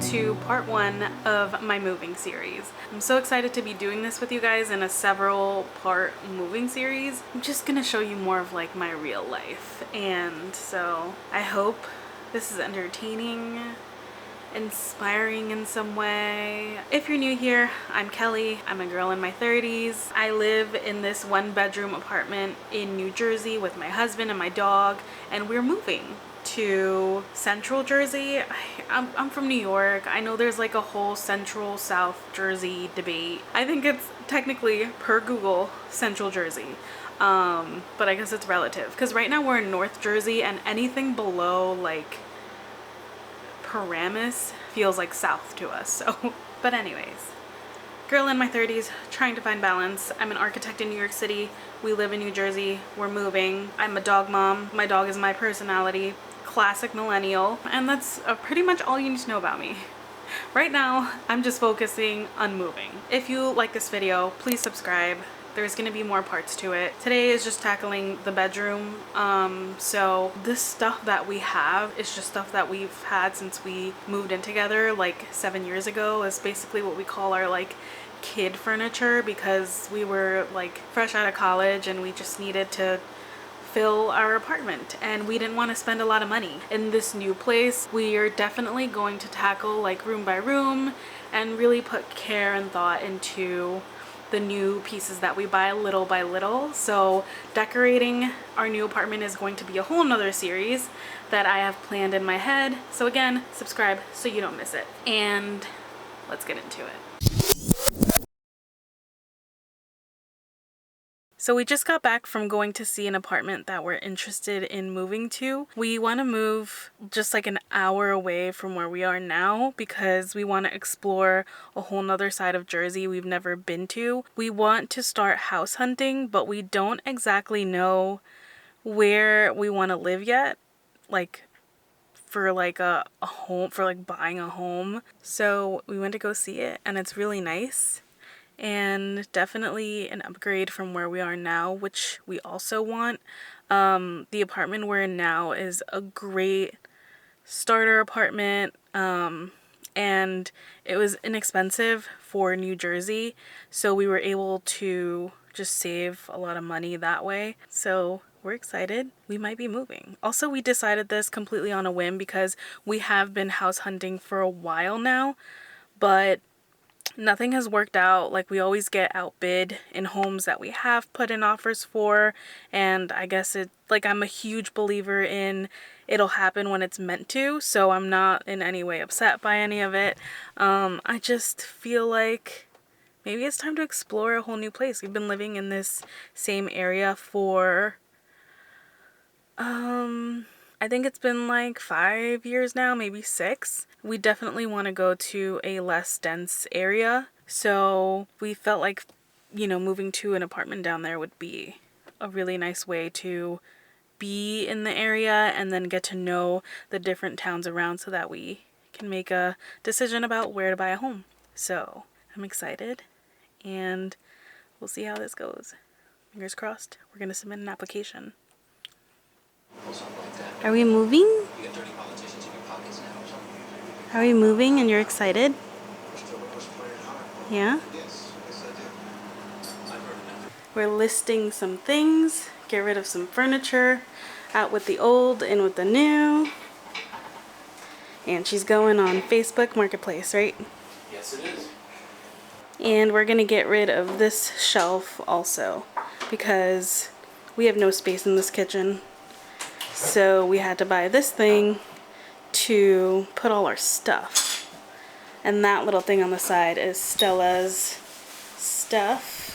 to part 1 of my moving series. I'm so excited to be doing this with you guys in a several part moving series. I'm just gonna show you more of like my real life, and so I hope this is entertaining, inspiring in some way. If you're new here, I'm Kelly. I'm a girl in my 30s. I live in this 1-bedroom apartment in New Jersey with my husband and my dog, and we're moving to Central Jersey. I'm from New York. I know there's like a whole Central South Jersey debate. I think it's technically, per Google, Central Jersey. But I guess it's relative, because right now we're in North Jersey, and anything below like Paramus feels like south to us. So but anyways, girl in my 30s trying to find balance. I'm an architect in New York City. We live in New Jersey. We're moving. I'm a dog mom. My dog is my personality. Classic millennial. And that's pretty much all you need to know about me. Right now, I'm just focusing on moving. If you like this video, please subscribe. There's gonna be more parts to it. Today is just tackling the bedroom. So this stuff that we have is just stuff that we've had since we moved in together like 7 years ago. It's basically what we call our like kid furniture, because we were like fresh out of college and we just needed to fill our apartment, and we didn't want to spend a lot of money. In this new place, we are definitely going to tackle like room by room and really put care and thought into the new pieces that we buy little by little. So decorating our new apartment is going to be a whole nother series that I have planned in my head. So again, subscribe so you don't miss it. And let's get into it. So we just got back from going to see an apartment that we're interested in moving to. We want to move just like an hour away from where we are now, because we want to explore a whole nother side of Jersey we've never been to. We want to start house hunting, but we don't exactly know where we want to live yet, like for like a home, for like buying a home. So we went to go see it, and it's really nice. And definitely an upgrade from where we are now, which we also want. The apartment we're in now is a great starter apartment, and it was inexpensive for New Jersey, so we were able to just save a lot of money that way. So we're excited. We might be moving. Also, we decided this completely on a whim because we have been house hunting for a while now, but nothing has worked out. Like, we always get outbid in homes that we have put in offers for, and I guess it, like, I'm a huge believer in it'll happen when it's meant to, so I'm not in any way upset by any of it. I just feel like maybe it's time to explore a whole new place. We've been living in this same area for I think it's been like 5 years now, maybe 6. We definitely want to go to a less dense area. So we felt like, you know, moving to an apartment down there would be a really nice way to be in the area and then get to know the different towns around, so that we can make a decision about where to buy a home. So I'm excited, and we'll see how this goes. Fingers crossed. We're going to submit an application. Are we moving? Are we moving and you're excited? Yeah? We're listing some things, get rid of some furniture, out with the old, in with the new. And she's going on Facebook Marketplace, right? Yes, it is. And we're gonna get rid of this shelf also, because we have no space in this kitchen. So we had to buy this thing to put all our stuff. And that little thing on the side is Stella's stuff.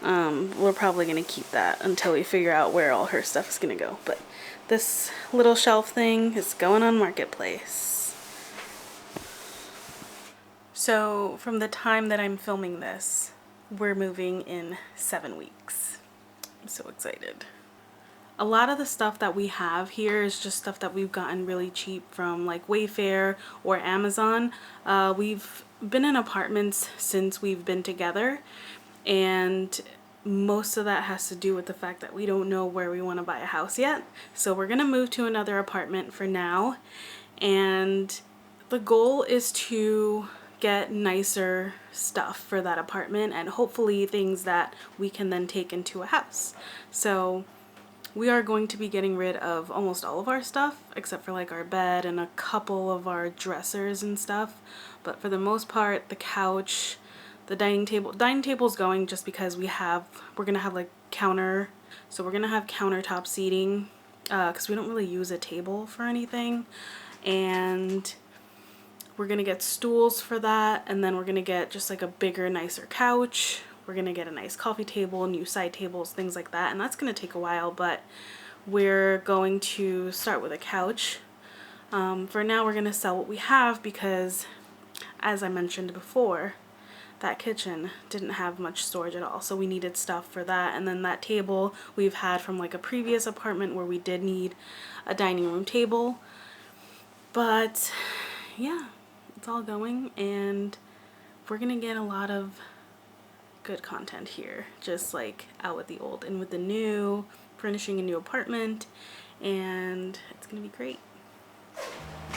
We're probably going to keep that until we figure out where all her stuff is going to go. But this little shelf thing is going on Marketplace. So from the time that I'm filming this, we're moving in 7 weeks. I'm so excited. A lot of the stuff that we have here is just stuff that we've gotten really cheap from like Wayfair or Amazon. We've been in apartments since we've been together, and most of that has to do with the fact that we don't know where we want to buy a house yet. So we're gonna move to another apartment for now, and The goal is to get nicer stuff for that apartment and hopefully things that we can then take into a house. So we are going to be getting rid of almost all of our stuff except for like our bed and a couple of our dressers and stuff. But for the most part, the couch, the dining table's going just because we're gonna have like counter, so we're gonna have countertop seating because we don't really use a table for anything. And we're gonna get stools for that, and then we're gonna get just like a bigger, nicer couch. We're gonna get a nice coffee table, new side tables, things like that, and that's gonna take a while, but we're going to start with a couch. For now, we're gonna sell what we have because, as I mentioned before, that kitchen didn't have much storage at all, so we needed stuff for that. And then that table we've had from like a previous apartment where we did need a dining room table. But yeah, it's all going, and we're gonna get a lot of good content here, just like out with the old and with the new, furnishing a new apartment, and it's gonna be great.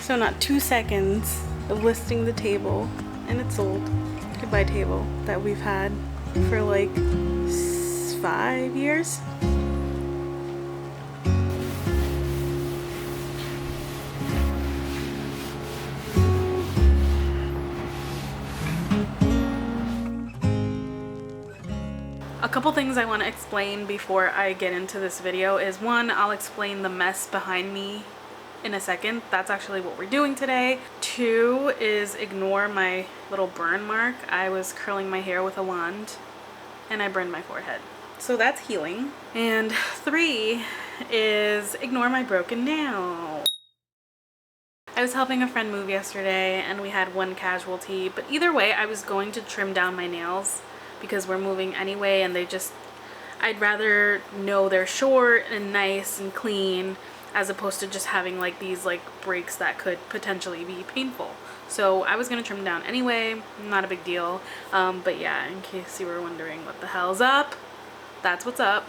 So not 2 seconds of listing the table, and it's sold. Goodbye table that we've had for like 5 years. A couple things I want to explain before I get into this video is, one, I'll explain the mess behind me in a second. That's actually what we're doing today. 2 is ignore my little burn mark. I was curling my hair with a wand and I burned my forehead. So that's healing. And 3 is ignore my broken nail. I was helping a friend move yesterday and we had one casualty, but either way I was going to trim down my nails because we're moving anyway, and I'd rather know they're short and nice and clean as opposed to just having like these like breaks that could potentially be painful. So I was gonna trim down anyway, not a big deal. But yeah, in case you were wondering what the hell's up, that's what's up.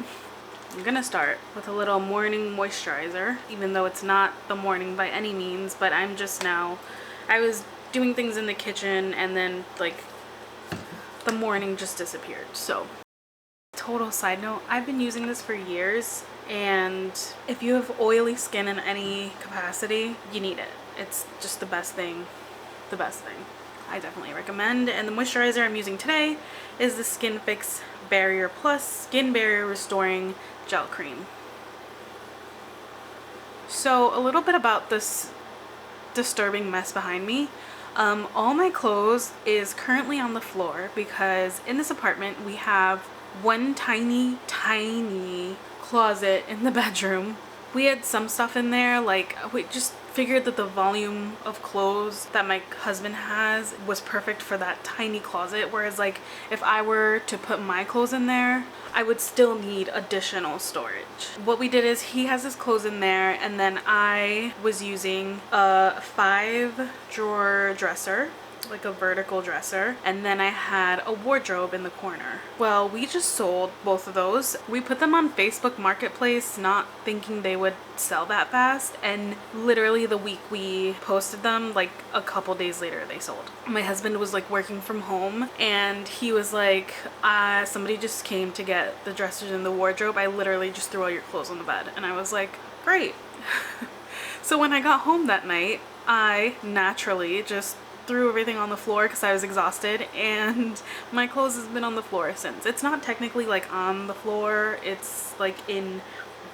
I'm gonna start with a little morning moisturizer, even though it's not the morning by any means, but I was doing things in the kitchen and then like the morning just disappeared. So total side note, I've been using this for years, and if you have oily skin in any capacity, you need it. It's just the best thing. I definitely recommend. And the moisturizer I'm using today is the Skin Fix Barrier Plus Skin Barrier Restoring Gel Cream. So a little bit about this disturbing mess behind me. All my clothes is currently on the floor because in this apartment we have one tiny closet in the bedroom. We had some stuff in there, like we just figured that the volume of clothes that my husband has was perfect for that tiny closet, whereas like if I were to put my clothes in there, I would still need additional storage. What we did is he has his clothes in there, and then I was using a 5-drawer dresser, like a vertical dresser, and then I had a wardrobe in the corner. Well, we just sold both of those. We put them on Facebook Marketplace, not thinking they would sell that fast, and literally the week we posted them, like a couple days later they sold. My husband was like working from home and he was like, somebody just came to get the dressers and the wardrobe. I literally just threw all your clothes on the bed. And I was like, great. So when I got home that night, I naturally just threw everything on the floor because I was exhausted, and my clothes has been on the floor since. It's not technically like on the floor, it's like in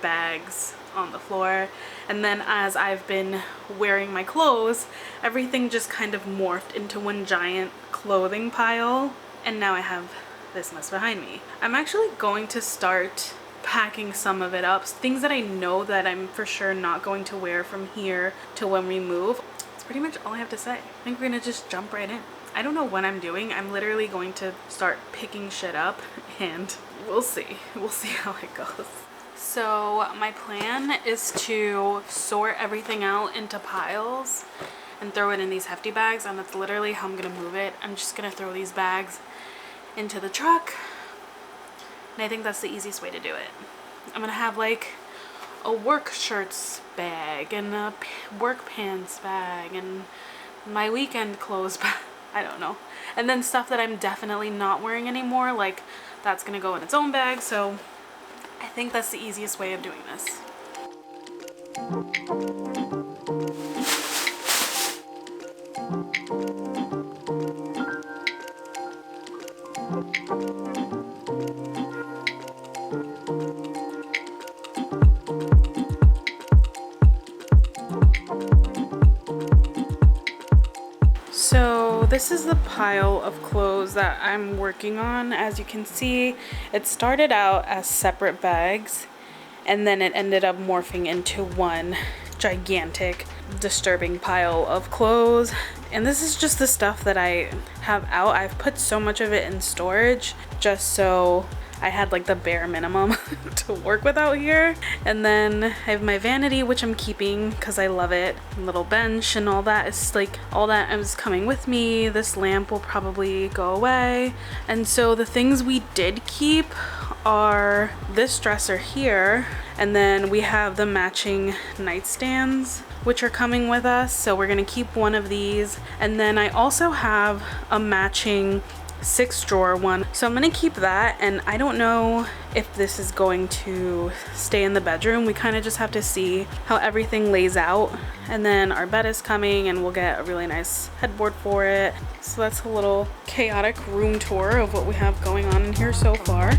bags on the floor. And then as I've been wearing my clothes, everything just kind of morphed into one giant clothing pile, and now I have this mess behind me. I'm actually going to start packing some of it up, things that I know that I'm for sure not going to wear from here to when we move. Pretty much all I have to say. I think we're gonna just jump right in. I don't know what I'm doing. I'm literally going to start picking shit up, and we'll see how it goes. So my plan is to sort everything out into piles and throw it in these hefty bags, and that's literally how I'm gonna move it. I'm just gonna throw these bags into the truck, and I think that's the easiest way to do it. I'm gonna have like a work shirts bag and a work pants bag and my weekend clothes, I don't know. And then stuff that I'm definitely not wearing anymore, like that's gonna go in its own bag. So I think that's the easiest way of doing this. So this is the pile of clothes that I'm working on. As you can see, it started out as separate bags and then it ended up morphing into one gigantic, disturbing pile of clothes. And this is just the stuff that I have out. I've put so much of it in storage just so I had like the bare minimum to work with out here. And then I have my vanity, which I'm keeping because I love it. Little bench and all that is like, all that is coming with me. This lamp will probably go away. And so the things we did keep are this dresser here. And then we have the matching nightstands, which are coming with us. So we're gonna keep one of these. And then I also have a matching 6-drawer one, so I'm gonna keep that. And I don't know if this is going to stay in the bedroom. We kind of just have to see how everything lays out. And then our bed is coming and we'll get a really nice headboard for it. So that's a little chaotic room tour of what we have going on in here so far.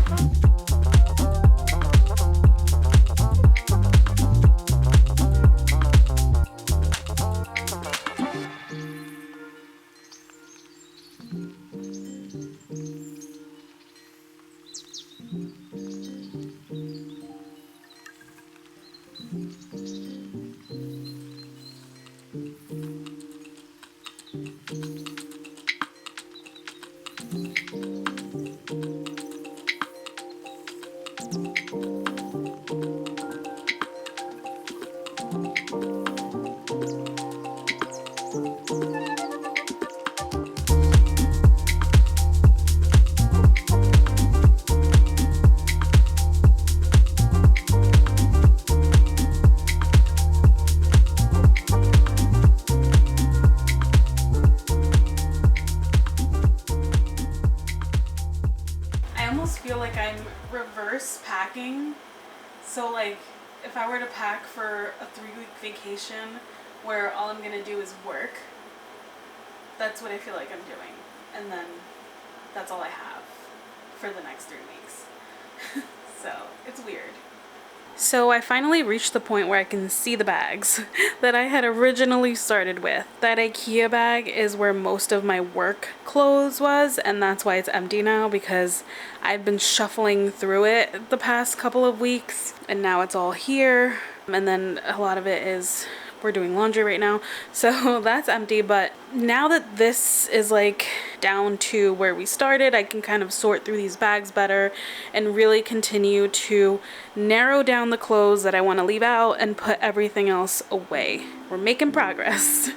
Packing. So like if I were to pack for a 3-week vacation where all I'm gonna do is work, that's what I feel like I'm doing, and then that's all I have for the next 3 weeks. So it's weird. So I finally reached the point where I can see the bags that I had originally started with. That IKEA bag is where most of my work clothes was, and that's why it's empty now, because I've been shuffling through it the past couple of weeks and now it's all here. And then a lot of it is, we're doing laundry right now, so that's empty. But now that this is like down to where we started, I can kind of sort through these bags better and really continue to narrow down the clothes that I want to leave out and put everything else away. We're making progress.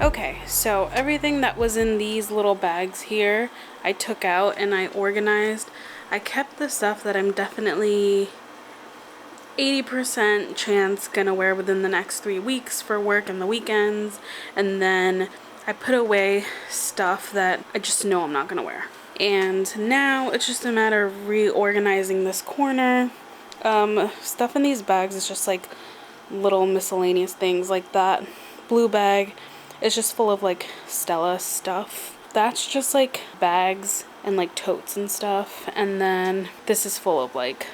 Okay, so everything that was in these little bags here, I took out and I organized. I kept the stuff that I'm definitely 80% chance gonna wear within the next 3 weeks for work and the weekends. And then I put away stuff that I just know I'm not gonna wear. And now it's just a matter of reorganizing this corner. Stuff in these bags is just like little miscellaneous things. Like that blue bag, it's just full of like Stella stuff. That's just like bags and like totes and stuff. And then this is full of like,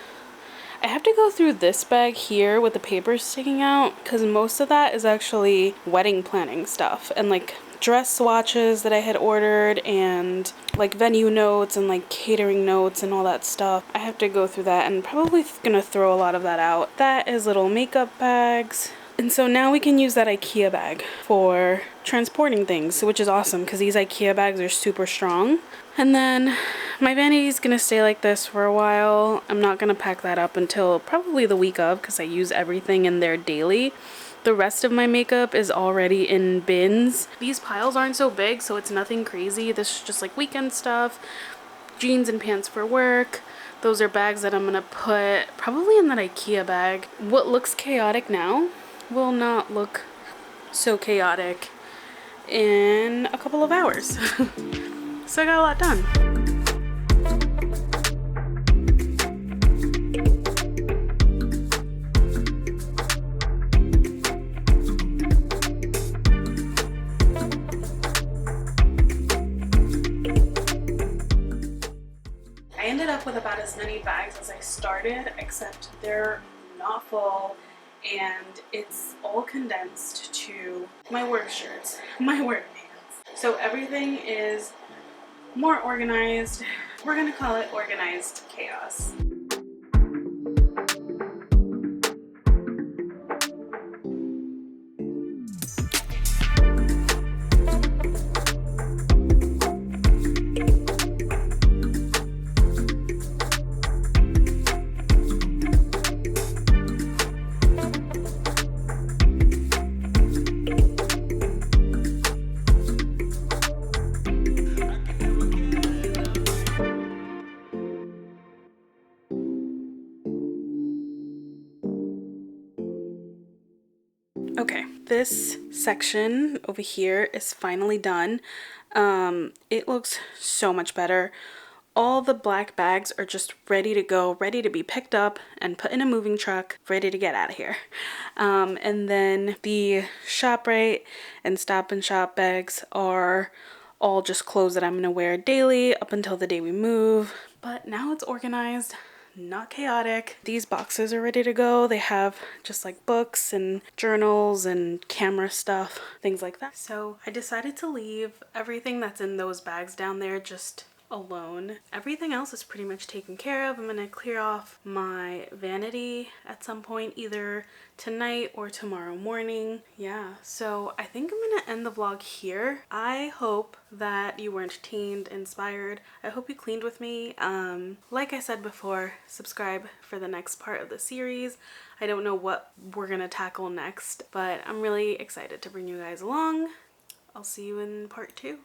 I have to go through this bag here with the papers sticking out because most of that is actually wedding planning stuff and like dress swatches that I had ordered and like venue notes and like catering notes and all that stuff. I have to go through that and probably gonna throw a lot of that out. That is little makeup bags. And so now we can use that IKEA bag for transporting things, which is awesome because these IKEA bags are super strong. And then my vanity is gonna stay like this for a while. I'm not gonna pack that up until probably the week of, because I use everything in there daily. The rest of my makeup is already in bins. These piles aren't so big, so it's nothing crazy. This is just like weekend stuff, jeans and pants for work. Those are bags that I'm gonna put probably in that IKEA bag. What looks chaotic now will not look so chaotic in a couple of hours. So I got a lot done. I ended up with about as many bags as I started, except they're not full, and it's all condensed to my work shirts, my work pants. So everything is more organized. We're gonna call it organized chaos. Okay, this section over here is finally done. It looks so much better. All the black bags are just ready to go, ready to be picked up and put in a moving truck, ready to get out of here. And then the ShopRite and Stop and Shop bags are all just clothes that I'm gonna wear daily up until the day we move. But now it's organized, not chaotic. These boxes are ready to go. They have just like books and journals and camera stuff, things like that. So I decided to leave everything that's in those bags down there just alone. Everything else is pretty much taken care of. I'm gonna clear off my vanity at some point, either tonight or tomorrow morning. Yeah, so I think I'm gonna end the vlog here. I hope that you were entertained, inspired. I hope you cleaned with me. Like I said before, subscribe for the next part of the series. I don't know what we're gonna tackle next, but I'm really excited to bring you guys along. I'll see you in part 2.